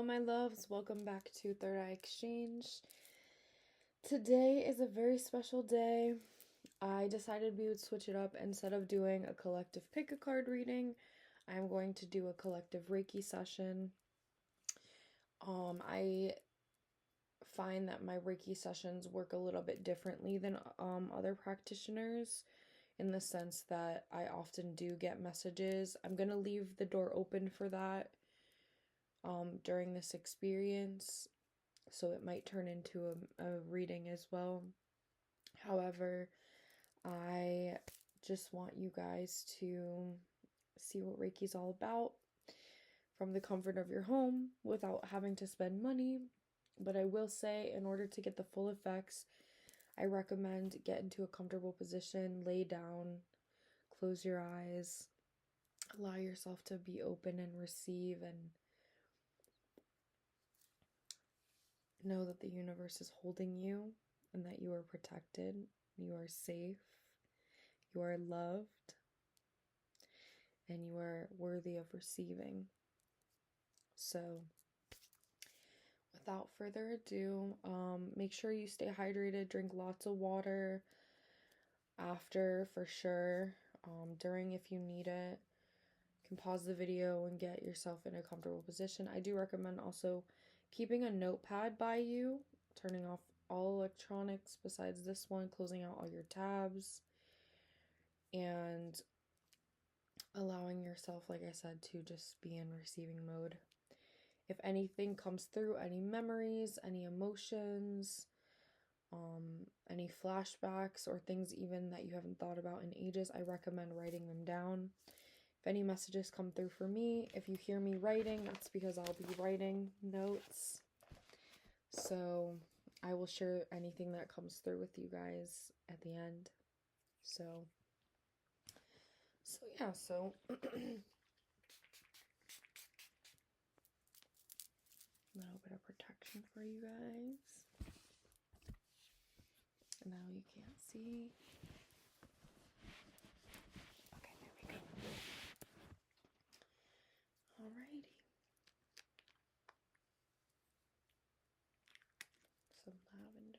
Hello, my loves. Welcome back to Third Eye Exchange. Today is a very special day. I decided we would switch it up. Instead of doing a collective pick a card reading, I'm going to do a collective Reiki session. I find that my Reiki sessions work a little bit differently than other practitioners, in the sense that I often do get messages. I'm going to leave the door open for that during this experience, so it might turn into a reading as well. However, I just want you guys to see what Reiki's all about from the comfort of your home without having to spend money. But I will say, in order to get the full effects, I recommend get into a comfortable position, lay down, close your eyes, allow yourself to be open and receive, and know that the universe is holding you and that you are protected, you are safe, you are loved, and you are worthy of receiving. So, without further ado, make sure you stay hydrated, drink lots of water after for sure, during if you need it. You can pause the video and get yourself in a comfortable position. I do recommend also keeping a notepad by you, turning off all electronics besides this one, closing out all your tabs, and allowing yourself, like I said, to just be in receiving mode. If anything comes through, any memories, any emotions, any flashbacks, or things even that you haven't thought about in ages, I recommend writing them down. If any messages come through for me, if you hear me writing, that's because I'll be writing notes. So I will share anything that comes through with you guys at the end. So yeah, a little bit of protection for you guys. Now you can't see. Okay, there we go. Alrighty. Some lavender.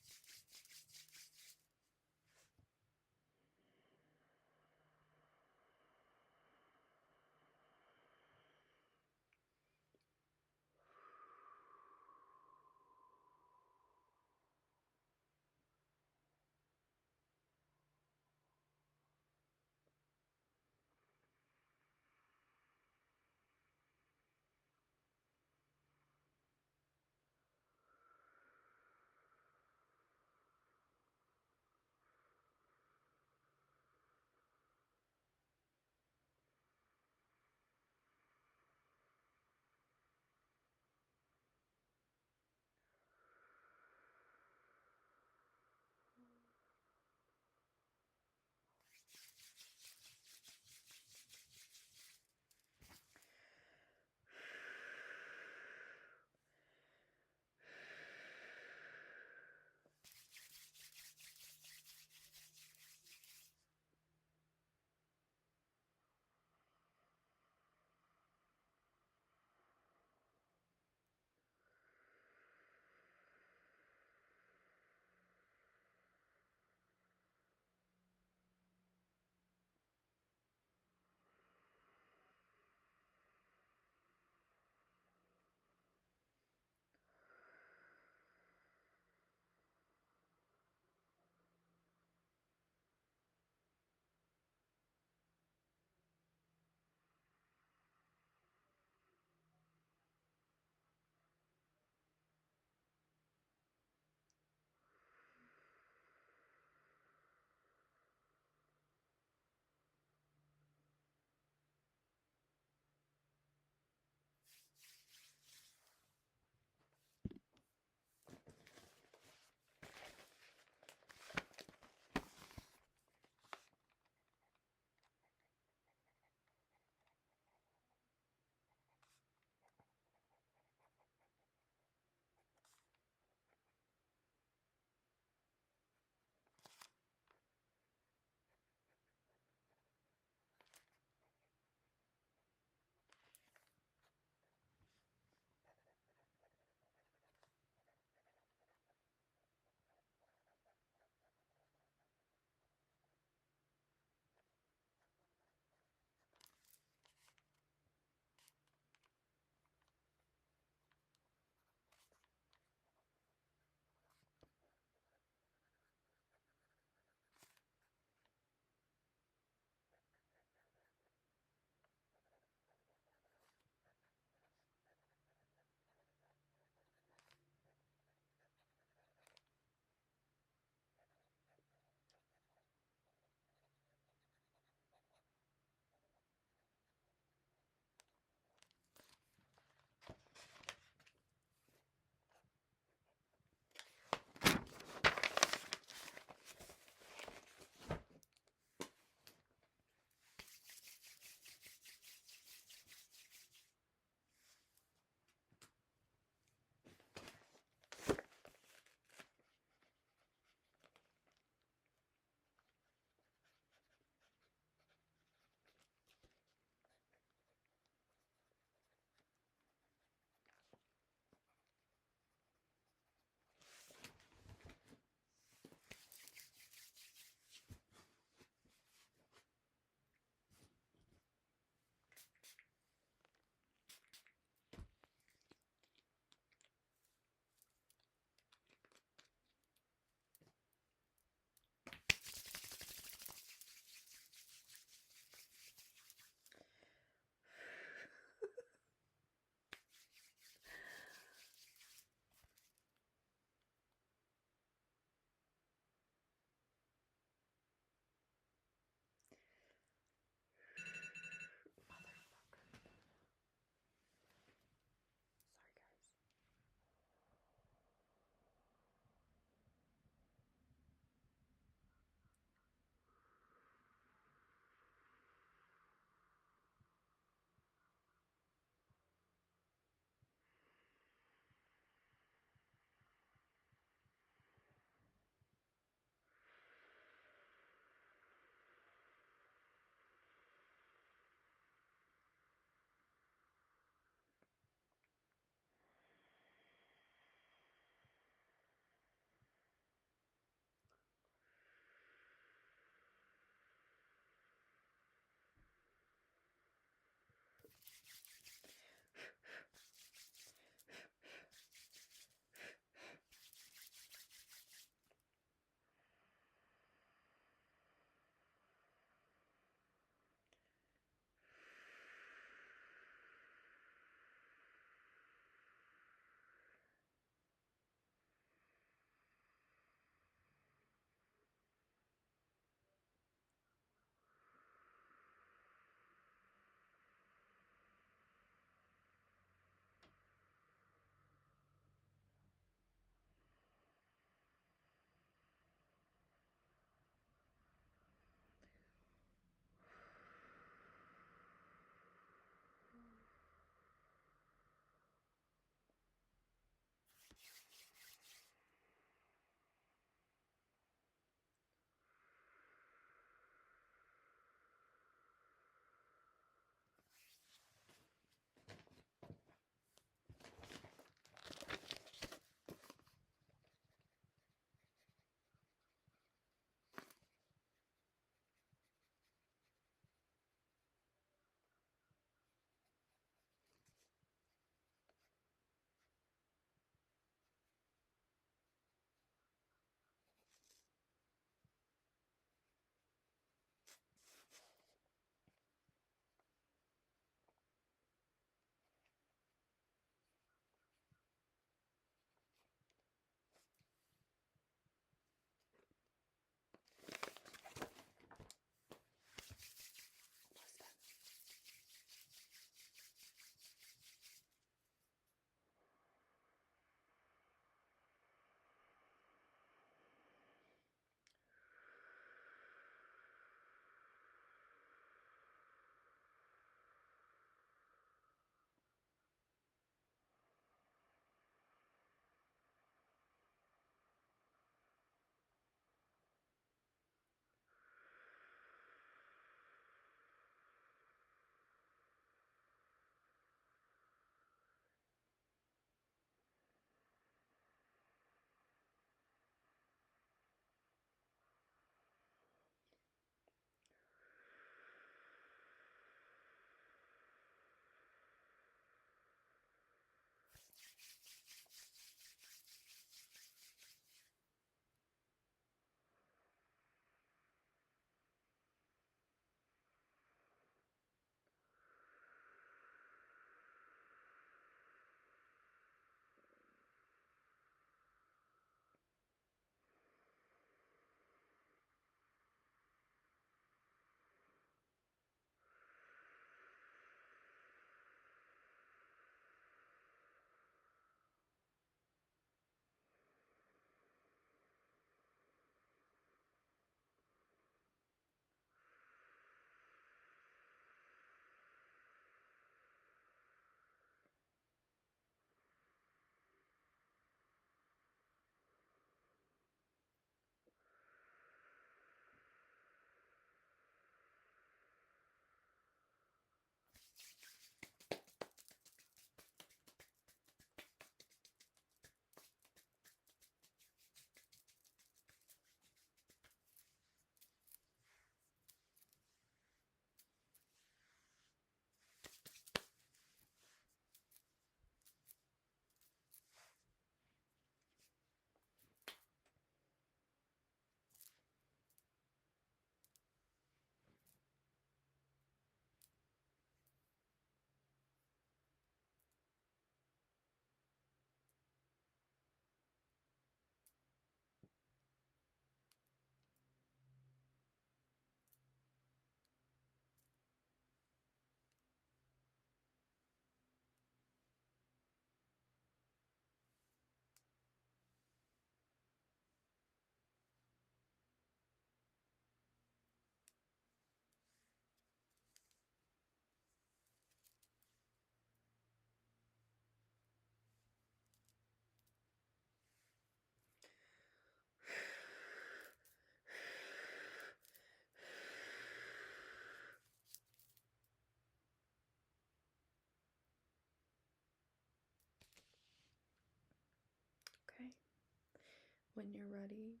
when you're ready,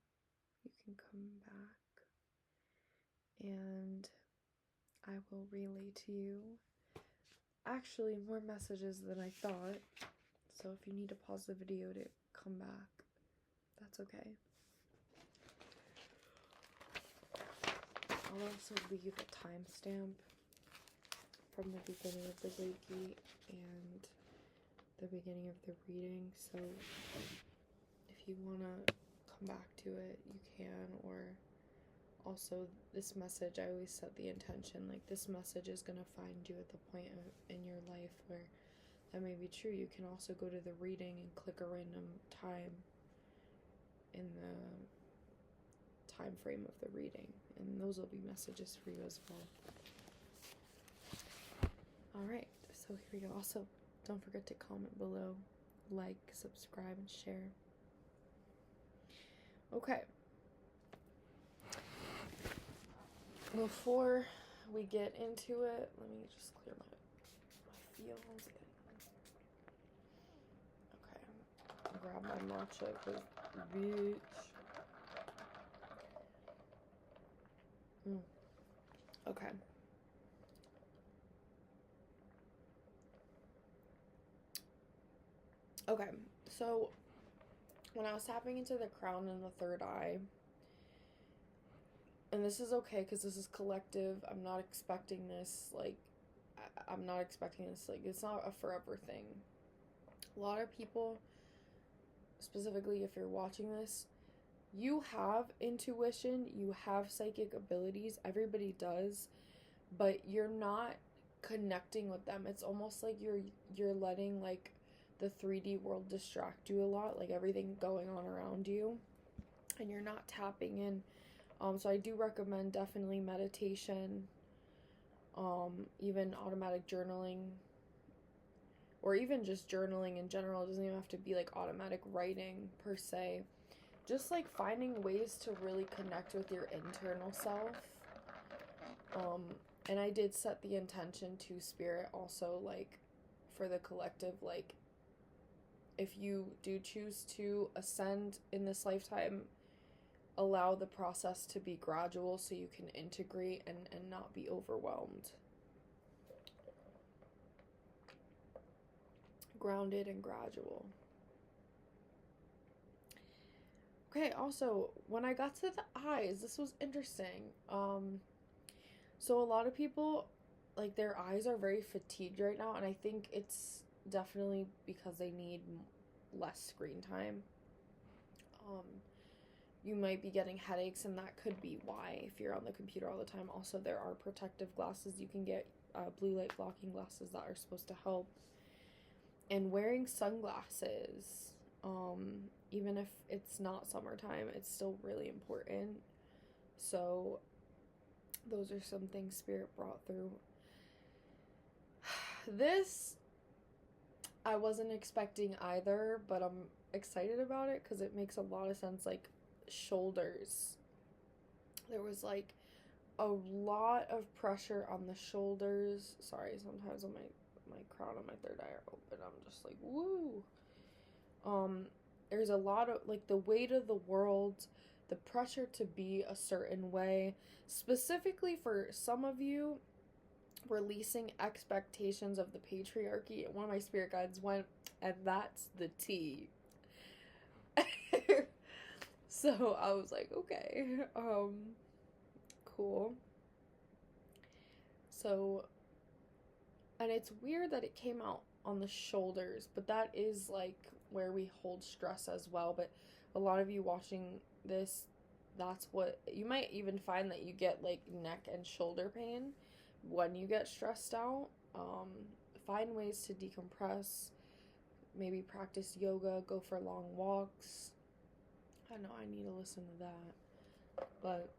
you can come back and I will relay to you actually more messages than I thought. So if you need to pause the video to come back, that's okay. I'll also leave a timestamp from the beginning of the Reiki and the beginning of the reading, so if you want to come back to it, you can. Or also, this message, I always set the intention, like, this message is going to find you at the point in your life where that may be true. You can also go to the reading and click a random time in the time frame of the reading, and those will be messages for you as well. Alright, so here we go. Also, don't forget to comment below, like, subscribe, and share. Okay. Before we get into it, let me just clear my feels. Okay. Grab my matcha because, bitch. Okay. Okay, so when I was tapping into the crown and the third eye, and this is okay because this is collective, I'm not expecting this, like, it's not a forever thing. A lot of people, specifically if you're watching this, you have intuition, you have psychic abilities, everybody does, but you're not connecting with them. It's almost like you're letting, like, the 3D world distract you a lot, like everything going on around you, and you're not tapping in. So I do recommend definitely meditation, even automatic journaling, or even just journaling in general. It doesn't even have to be like automatic writing per se. Just like finding ways to really connect with your internal self. And I did set the intention to Spirit also, like, for the collective, like, if you do choose to ascend in this lifetime, allow the process to be gradual so you can integrate and not be overwhelmed. Grounded and gradual. Okay, also, when I got to the eyes, this was interesting. So a lot of people, like, their eyes are very fatigued right now, and I think it's definitely because they need less screen time. You might be getting headaches, and that could be why, if you're on the computer all the time. Also, there are protective glasses you can get, blue light blocking glasses that are supposed to help. And wearing sunglasses, even if it's not summertime, it's still really important. So those are some things Spirit brought through. This I wasn't expecting either, but I'm excited about it because it makes a lot of sense. Like, shoulders, there was like a lot of pressure on the shoulders. Sorry, sometimes when my crown and my third eye are open, I'm just like, woo. There's a lot of, like, the weight of the world, the pressure to be a certain way, specifically for some of you, releasing expectations of the patriarchy. One of my spirit guides went, and that's the tea. So I was like, okay, cool. So, and it's weird that it came out on the shoulders, but that is like where we hold stress as well. But a lot of you watching this, that's what, you might even find that you get like neck and shoulder pain when you get stressed out. Find ways to decompress, maybe practice yoga, go for long walks. I know I need to listen to that, but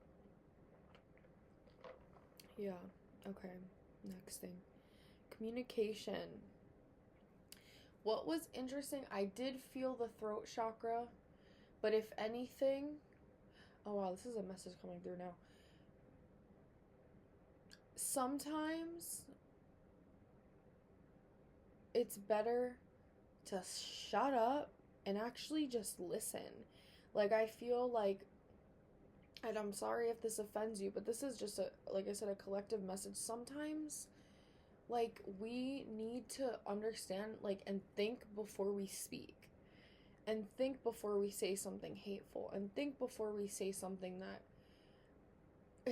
yeah. Okay, next thing, communication. What was interesting, I did feel the throat chakra, but if anything, oh wow, this is a message coming through now. Sometimes it's better to shut up and actually just listen. Like, I feel like, and I'm sorry if this offends you, but this is just like I said, a collective message. Sometimes, like, we need to understand, like, and think before we speak. And think before we say something hateful. And think before we say something that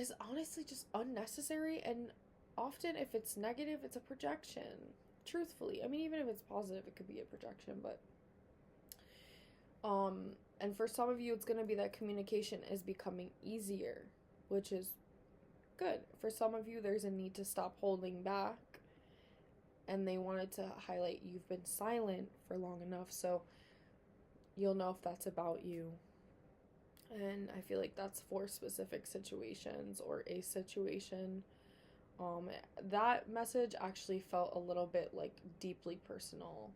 is honestly just unnecessary. And often, if it's negative, it's a projection. Truthfully. I mean, even if it's positive, it could be a projection. But, and for some of you, it's going to be that communication is becoming easier, which is good. For some of you, there's a need to stop holding back. And they wanted to highlight you've been silent for long enough. So you'll know if that's about you. And I feel like that's for specific situations or a situation. That message actually felt a little bit like deeply personal.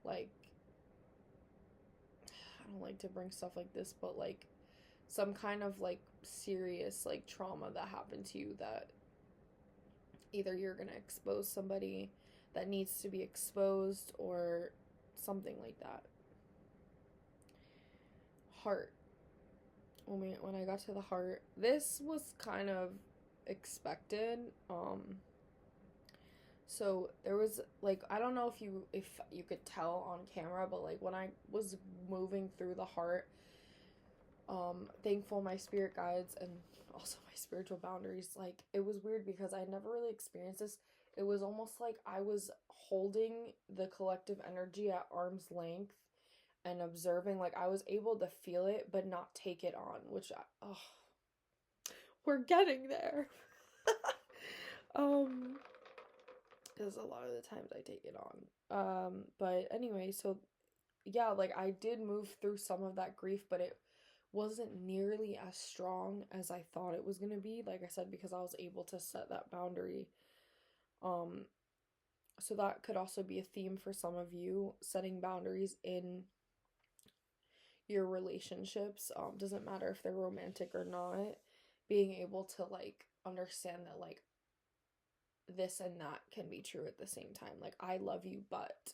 Like, I don't like to bring stuff like this, but like some kind of like serious like trauma that happened to you that either you're gonna expose somebody that needs to be exposed or something like that. Heart. When I got to the heart, this was kind of expected. So there was like, I don't know if you could tell on camera, but like when I was moving through the heart, thankful my spirit guides and also my spiritual boundaries, like it was weird because I never really experienced this. It was almost like I was holding the collective energy at arm's length and observing. Like I was able to feel it but not take it on, which we're getting there. Because a lot of the times I take it on. But anyway, so yeah, like I did move through some of that grief, but it wasn't nearly as strong as I thought it was gonna be. Like I said, because I was able to set that boundary. So that could also be a theme for some of you, setting boundaries in your relationships. Doesn't matter if they're romantic or not. Being able to like understand that like this and that can be true at the same time. Like I love you, but,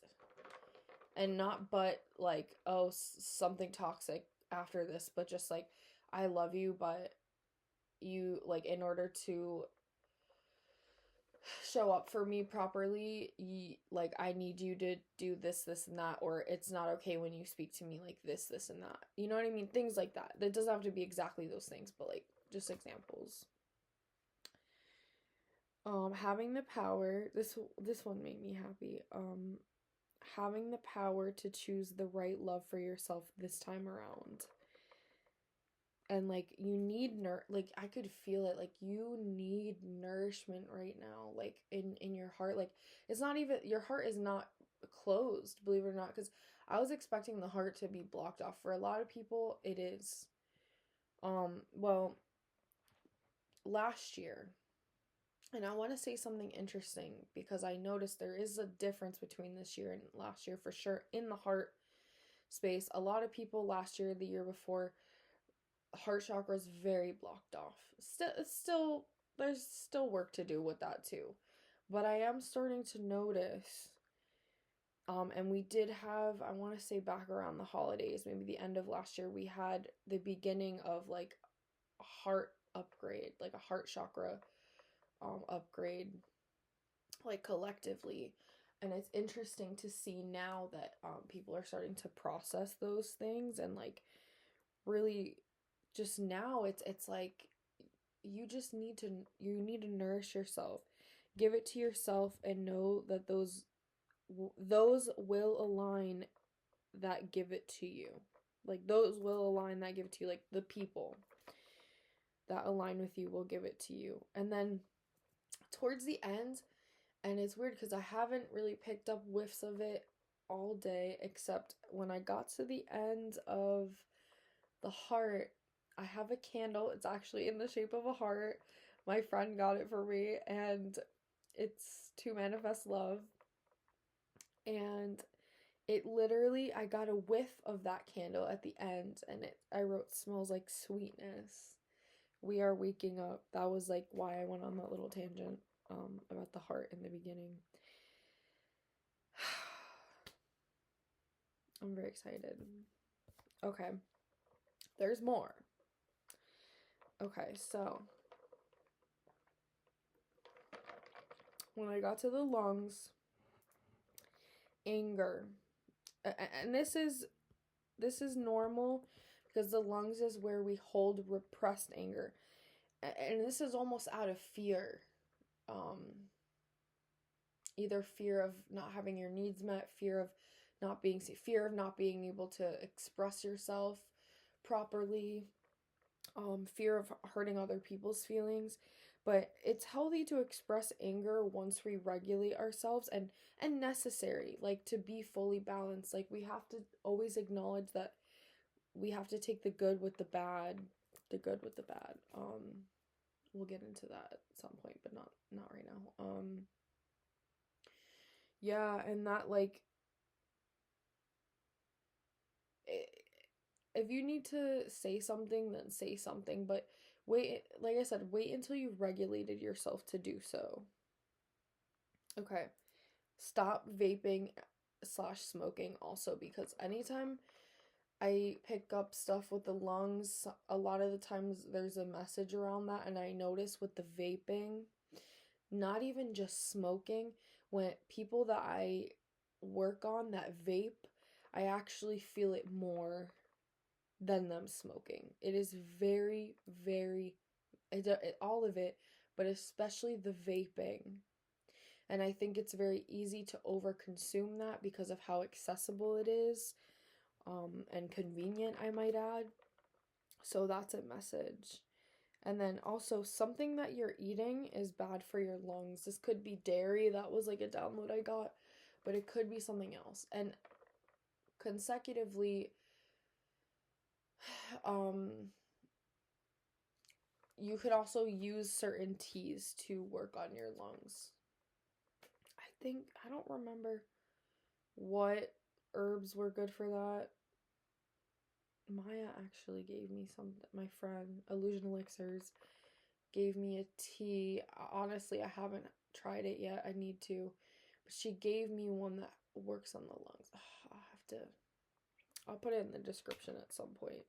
and not but like, oh, something toxic after this, but just like I love you, but you, like, in order to show up for me properly, like I need you to do this, this, and that, or it's not okay when you speak to me like this, and that. You know what I mean? Things like that. That doesn't have to be exactly those things, but like just examples. Having the power. This one made me happy. Having the power to choose the right love for yourself this time around. And like you need like I could feel it, like you need nourishment right now, like in your heart. Like it's not even, your heart is not closed, believe it or not, because I was expecting the heart to be blocked off. For a lot of people it is. Well, last year, and I want to say something interesting because I noticed there is a difference between this year and last year for sure in the heart space. A lot of people last year, the year before, heart chakra is very blocked off. Still, there's still work to do with that too. But I am starting to notice, and we did have, I want to say back around the holidays, maybe the end of last year, we had the beginning of like a heart upgrade, like a heart chakra upgrade, like collectively. And it's interesting to see now that people are starting to process those things and like really just now it's like you just need to, you need to nourish yourself, give it to yourself, and know that those will align that give it to you. Like those will align that give it to you. Like the people that align with you will give it to you. And then towards the end, and it's weird because I haven't really picked up whiffs of it all day, except when I got to the end of the heart, I have a candle. It's actually in the shape of a heart. My friend got it for me, and it's to manifest love. And it literally, I got a whiff of that candle at the end, and I wrote, smells like sweetness. We are waking up. That was like why I went on that little tangent about the heart in the beginning. I'm very excited. Okay. there's more. Okay, so when I got to the lungs, anger, and this is normal because the lungs is where we hold repressed anger, and this is almost out of fear, either fear of not having your needs met, fear of not being able to express yourself properly, fear of hurting other people's feelings. But it's healthy to express anger once we regulate ourselves, and necessary, like, to be fully balanced. Like, we have to always acknowledge that we have to take the good with the bad. We'll get into that at some point, but not right now. Yeah, and that, like, if you need to say something, then say something, but wait, like I said, wait until you've regulated yourself to do so. Okay. Stop vaping / smoking also, because anytime I pick up stuff with the lungs, a lot of the times there's a message around that, and I notice with the vaping, not even just smoking, when people that I work on that vape, I actually feel it more than them smoking. It is very, very, all of it, but especially the vaping. And I think it's very easy to overconsume that because of how accessible it is, and convenient, I might add. So that's a message. And then also, something that you're eating is bad for your lungs. This could be dairy. That was like a download I got, but it could be something else. And consecutively, you could also use certain teas to work on your lungs. I don't remember what herbs were good for that. Maya actually gave me some, my friend, Illusion Elixirs, gave me a tea. Honestly, I haven't tried it yet. I need to. But she gave me one that works on the lungs. I'll put it in the description at some point.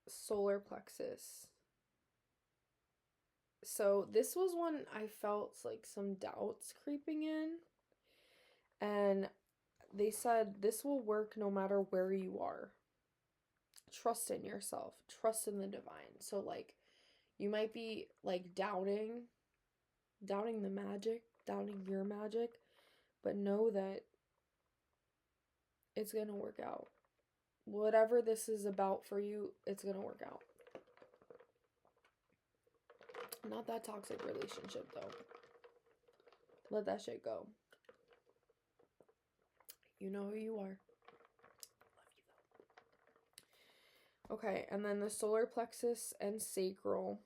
Solar plexus. So this was one I felt like some doubts creeping in. And they said this will work no matter where you are. Trust in yourself. Trust in the divine. So, like, you might be, like, doubting the magic, doubting your magic, but know that it's gonna work out. Whatever this is about for you, it's gonna work out. Not that toxic relationship, though. Let that shit go. You know who you are. Love you, though. Okay, and then the solar plexus and sacral.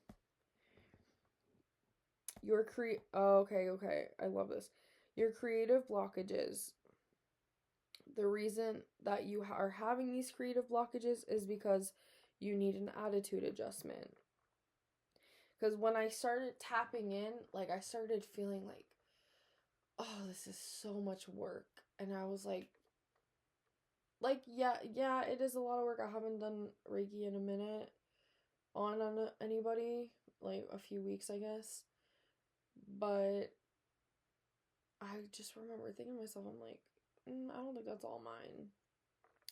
Okay. I love this. Your creative blockages. The reason that you are having these creative blockages is because you need an attitude adjustment. Because when I started tapping in, like, I started feeling like, oh, this is so much work. And I was like, yeah, it is a lot of work. I haven't done Reiki in a minute on anybody, like a few weeks, I guess. But I just remember thinking to myself, I'm like, I don't think that's all mine.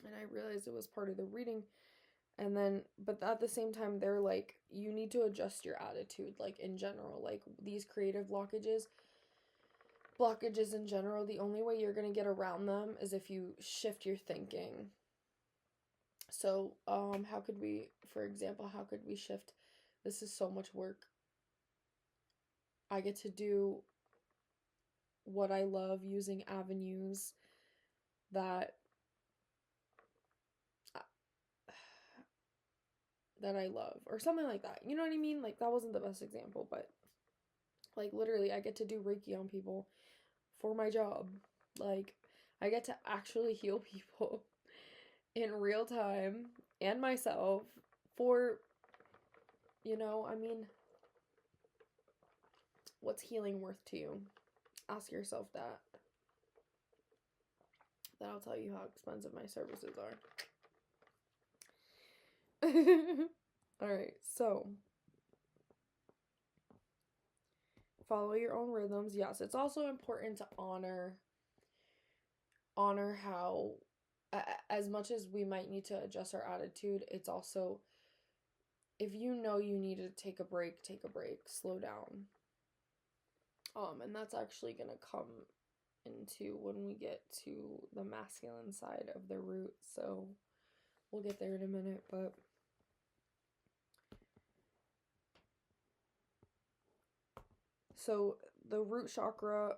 And I realized it was part of the reading. And then, but at the same time, they're like, you need to adjust your attitude, like, in general. Like, these creative blockages in general, the only way you're going to get around them is if you shift your thinking. So, how could we shift? This is so much work. I get to do what I love using avenues that I love, or something like that. You know what I mean? Like, that wasn't the best example, but, like, literally, I get to do Reiki on people for my job. Like, I get to actually heal people in real time, and myself, for, I mean, what's healing worth to you? Ask yourself that. Then I'll tell you how expensive my services are. Alright, so follow your own rhythms. Yes, it's also important to honor how, as much as we might need to adjust our attitude, it's also, if you know you need to take a break, slow down. And that's actually gonna come into when we get to the masculine side of the root, so we'll get there in a minute. But so the root chakra,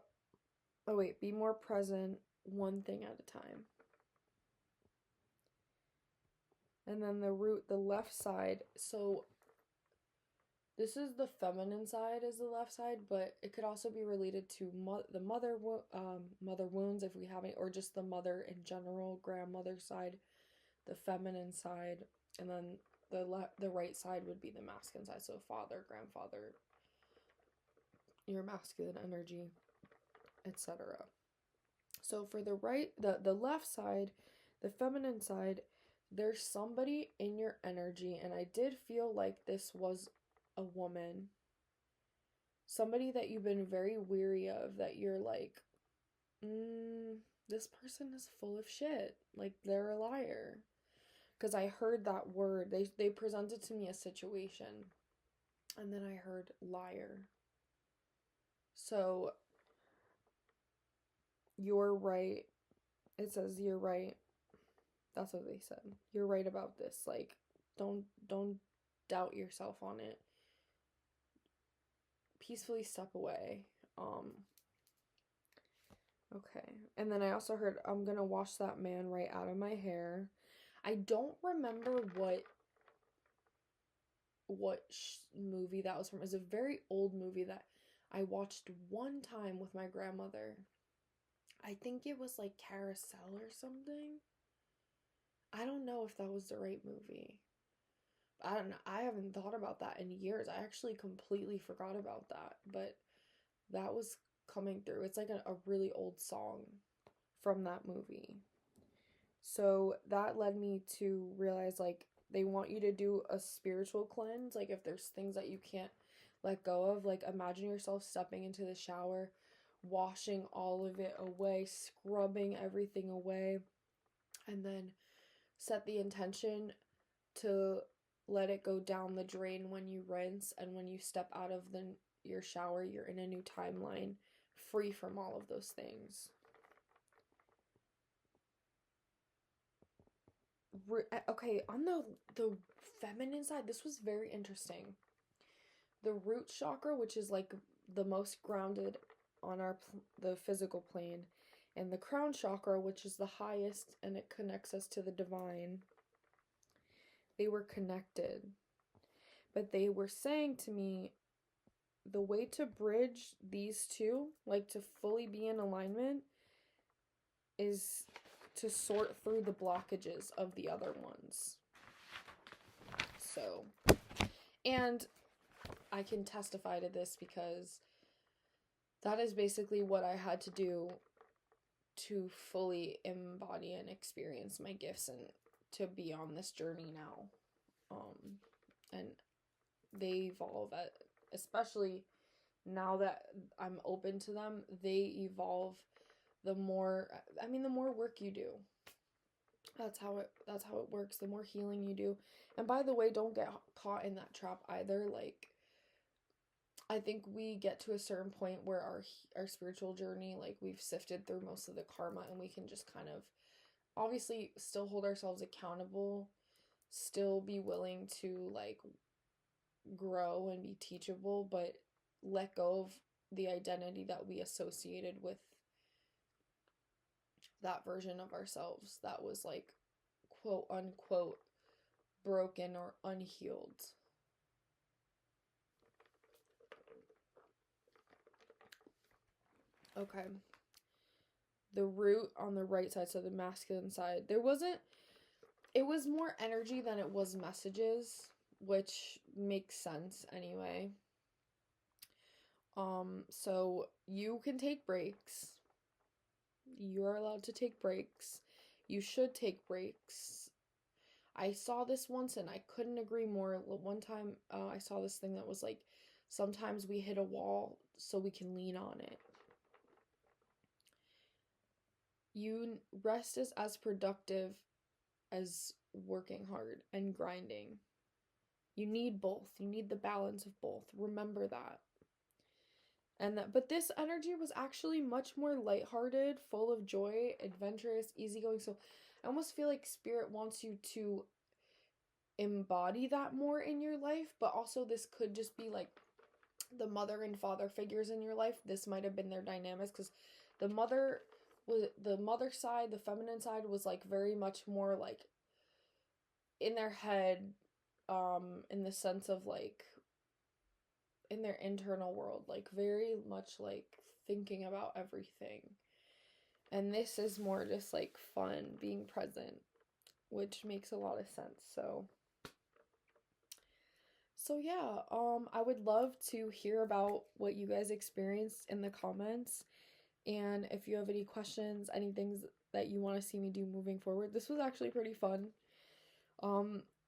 be more present, one thing at a time. And then the left side, so this is the feminine side, is the left side, but it could also be related to the mother wounds, if we have any, or just the mother in general, grandmother side, the feminine side, and then the right side would be the masculine side, so father, grandfather, your masculine energy, etc. So for the left side, the feminine side, there's somebody in your energy, and I did feel like this was a woman, somebody that you've been very weary of, that you're like, this person is full of shit, like they're a liar, because I heard that word. They presented to me a situation, and then I heard liar. So you're right. It says you're right. That's what they said. You're right about this. Like, don't doubt yourself on it. Peacefully step away. Okay. And then I also heard, I'm gonna wash that man right out of my hair. I don't remember what movie that was from. It's a very old movie that I watched one time with my grandmother. I think it was like Carousel or something. I don't know if that was the right movie. I don't know. I haven't thought about that in years. I actually completely forgot about that. But that was coming through. It's like a really old song from that movie. So that led me to realize, like, they want you to do a spiritual cleanse. Like, if there's things that you can't let go of, like, imagine yourself stepping into the shower, washing all of it away, scrubbing everything away, and then set the intention to let it go down the drain when you rinse, and when you step out of your shower, you're in a new timeline, free from all of those things. Okay, on the feminine side, this was very interesting. The root chakra, which is like the most grounded on the physical plane, and the crown chakra, which is the highest, and it connects us to the divine. They were connected. But they were saying to me, the way to bridge these two, like to fully be in alignment, is to sort through the blockages of the other ones. So, and I can testify to this because that is basically what I had to do to fully embody and experience my gifts and to be on this journey now. And they evolve, especially now that I'm open to them, they evolve the more work you do. That's how it works. The more healing you do. And by the way, don't get caught in that trap either. Like, I think we get to a certain point where our spiritual journey, like, we've sifted through most of the karma, and we can just kind of obviously still hold ourselves accountable, still be willing to, like, grow and be teachable, but let go of the identity that we associated with that version of ourselves that was, like, quote unquote broken or unhealed. Okay. The root on the right side, so the masculine side, it was more energy than it was messages, which makes sense anyway. So you can take breaks. You're allowed to take breaks. You should take breaks. I saw this once and I couldn't agree more. One time I saw this thing that was like, sometimes we hit a wall so we can lean on it. Rest is as productive as working hard and grinding. You need both. You need the balance of both. Remember that. But this energy was actually much more lighthearted, full of joy, adventurous, easygoing. So I almost feel like Spirit wants you to embody that more in your life, but also this could just be like the mother and father figures in your life. This might have been their dynamics, because the mother side, the feminine side, was like very much more like in their head, in the sense of like in their internal world, like very much like thinking about everything. And this is more just like fun, being present, which makes a lot of sense. So yeah, I would love to hear about what you guys experienced in the comments. And if you have any questions, any things that you want to see me do moving forward. This was actually pretty fun.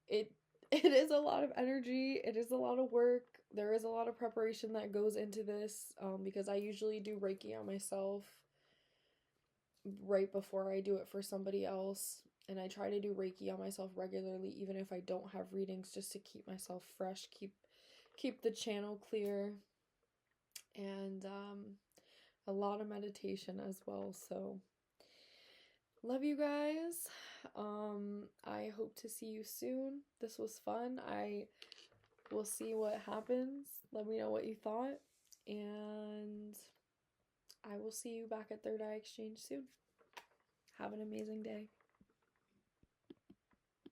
It it is a lot of energy. It is a lot of work. There is a lot of preparation that goes into this, because I usually do Reiki on myself right before I do it for somebody else. And I try to do Reiki on myself regularly, even if I don't have readings, just to keep myself fresh, keep the channel clear, and a lot of meditation as well. So love you guys. I hope to see you soon. This was fun. I will see what happens. Let me know what you thought, and I will see you back at Third Eye Exchange soon. Have an amazing day.